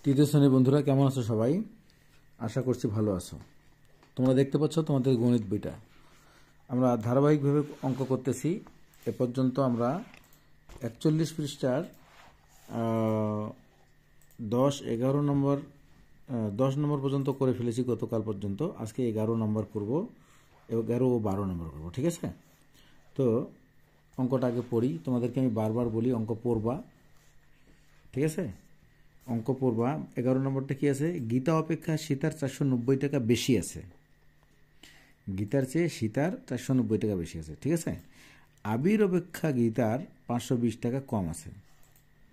তৃতীয় শ্রেণীর বন্ধুরা কেমন আছো সবাই? আশা করছি ভালো আছো। তোমরা দেখতে পাচ্ছ তোমাদের গণিত বইটা আমরা ধারাবাহিকভাবে অঙ্ক করতেছি। এ পর্যন্ত আমরা 41 পৃষ্ঠার 10-11 নম্বর 10 নম্বর পর্যন্ত করে ফেলেছি গতকাল পর্যন্ত। আজকে 11 নম্বর করব, 11 ও 12 নম্বর করব। ঠিক আছে? তো অঙ্কটা আগে পড়ি, তোমাদেরকে আমি বারবার বলি অঙ্ক পড়বা। ঠিক আছে? অঙ্ক পড়বা। 11 নম্বরটা কি আছে? গীতা অপেক্ষা সীতার 490 টাকা বেশি আছে। গীতার চেয়ে সীতার 490 টাকা বেশি আছে। ঠিক আছে? আবির অপেক্ষা গীতার 520 টাকা কম আছে।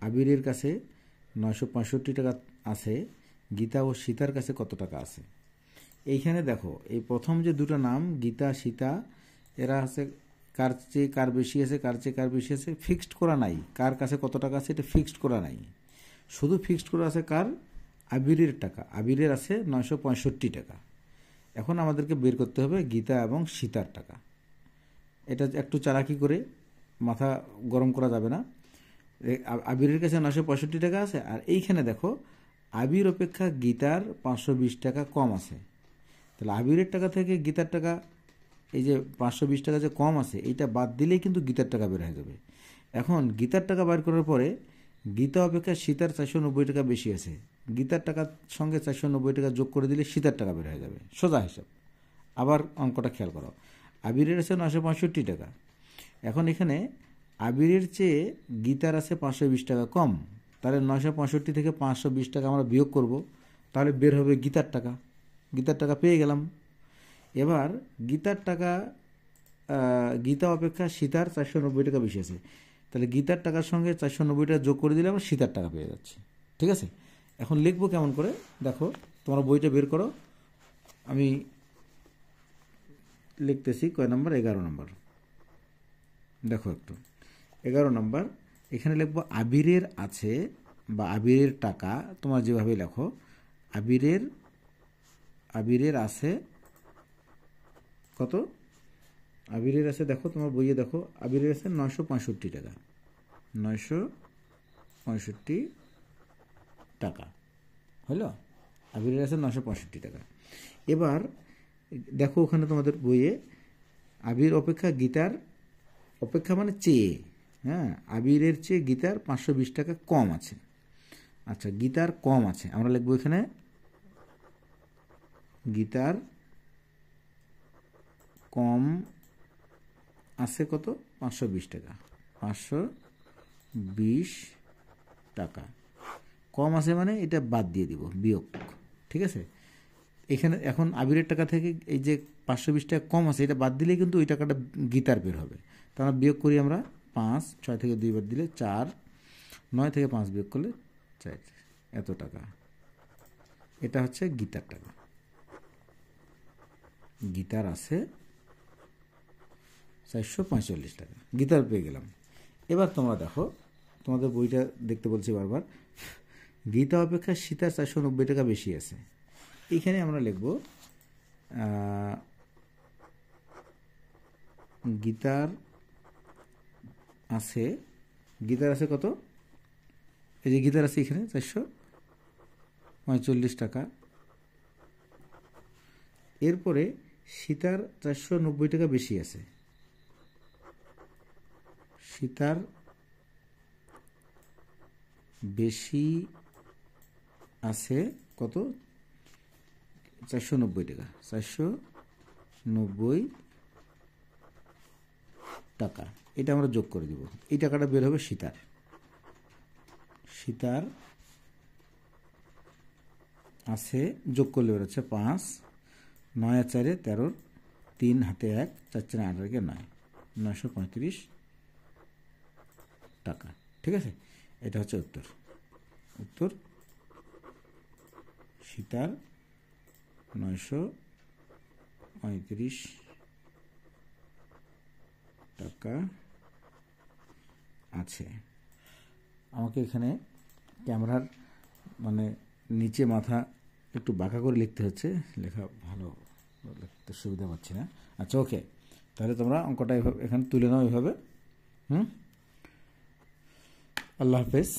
আবিরের কাছে 965 টাকা আছে, গীতা ও সীতার কাছে কত টাকা আছে? এইখানে দেখো, এই প্রথম যে দুটো নাম গীতা সীতা, এরা আছে কার চেয়ে কার বেশি আছে, কার চেয়ে কার বেশি আছে ফিক্সড করা নাই। কার কাছে কত টাকা আছে এটা ফিক্সড করা নাই, শুধু ফিক্সড করা আছে কার? আবিরের টাকা। আবিরের আছে 965 টাকা। এখন আমাদেরকে বের করতে হবে গীতা এবং সীতার টাকা। এটা একটু চালাকি করে, মাথা গরম করা যাবে না। আবিরের কাছে 965 টাকা আছে, আর এইখানে দেখো আবির অপেক্ষা গীতার 520 টাকা কম আছে। তাহলে আবিরের টাকা থেকে গীতার টাকা, এই যে 520 টাকা যে কম আছে, এইটা বাদ দিলেই কিন্তু গীতার টাকা বের হয়ে যাবে। এখন গীতার টাকা বার করার পরে গীতা অপেক্ষা সীতার 490 টাকা বেশি আছে, গীতার টাকার সঙ্গে 490 টাকা যোগ করে দিলে সীতার টাকা বের হয়ে যাবে, সোজা হিসাব। আবার অঙ্কটা খেয়াল করো, আবিরের আছে 965 টাকা। এখন এখানে আবিরের চেয়ে গীতার আছে 520 টাকা কম, তাহলে 965 থেকে 520 টাকা আমরা বিয়োগ করব, তাহলে বের হবে গীতার টাকা। গীতার টাকা পেয়ে গেলাম। এবার গীতার টাকা, গীতা অপেক্ষা সীতার 490 টাকা বেশি আছে, তাহলে গীতার টাকার সঙ্গে 490 টাকা যোগ করে দিলে আমরা সীতার টাকা পেয়ে যাচ্ছি। ঠিক আছে? এখন লিখবো কেমন করে দেখো, তোমরা বইটা বের করো, আমি লিখতেছি। কয় নম্বর? 11 নম্বর। দেখো একটু 11 নম্বর, এখানে লিখবো আবিরের আছে বা আবিরের টাকা, তোমরা যেভাবে লেখো। আবিরের আছে কত? আবিরের আছে, দেখো তোমার বইয়ে দেখো, আবিরের আছে 965 টাকা। 965 টাকা হলো, আবিরের আছে 965 টাকা। এবার দেখো ওখানে তোমাদের বইয়ে আবির অপেক্ষা গীতার, অপেক্ষা মানে চেয়ে, হ্যাঁ, আবিরের চেয়ে গীতার 520 টাকা কম আছে। আচ্ছা, গীতার কম আছে, আমরা লিখবো এখানে গীতার কম আছে কত? 520 টাকা। 520 টাকা কম আছে মানে এটা বাদ দিয়ে দিব, বিয়োগ। ঠিক আছে? এখানে এখন আবিরের টাকা থেকে এই যে 520 টাকা কম আছে, এটা বাদ দিলেই কিন্তু ওই টাকাটা গীতার বের হবে। তো আমরা বিয়োগ করি, আমরা 5, 6 থেকে 2 বাদ দিলে 4, 9 থেকে 5 বিয়োগ করলে 4, এত টাকা। এটা হচ্ছে গীতার টাকা। গীতার আছে 445 টাকা, গীতার পেয়ে গেলাম। এবার তোমরা দেখো, তোমাদের বইটা দেখতে বলছি বারবার, গীতা অপেক্ষা সীতার 490 টাকা বেশি আছে। এইখানে আমরা লিখব গীতার আছে কত? এই যে গীতার আছে এখানে 445 টাকা। এরপরে সীতার 490 টাকা বেশি আছে। সীতার বেশি আছে কত? 490 টাকা। 490 টাকা, এটা আমরা যোগ করে দিব, এই টাকাটা বের হবে সীতার। সীতার আছে যোগ করলে বেরোচ্ছে 5, 9 আর 4 13, 3 হাতে 1, 4 4 8 রেখে 9, 935 টাকা। ঠিক আছে? এটা হচ্ছে উত্তর। উত্তর সীতার 935 টাকা আছে। আমাকে এখানে ক্যামেরার মানে নিচে মাথা একটু বাঁকা করে লিখতে হচ্ছে, লেখা ভালো লিখতে সুবিধা পাচ্ছি না। আচ্ছা, ওকে, তাহলে তোমরা অঙ্কটা এখানে তুলে নাও এভাবে। আল্লাহ হাফেজ।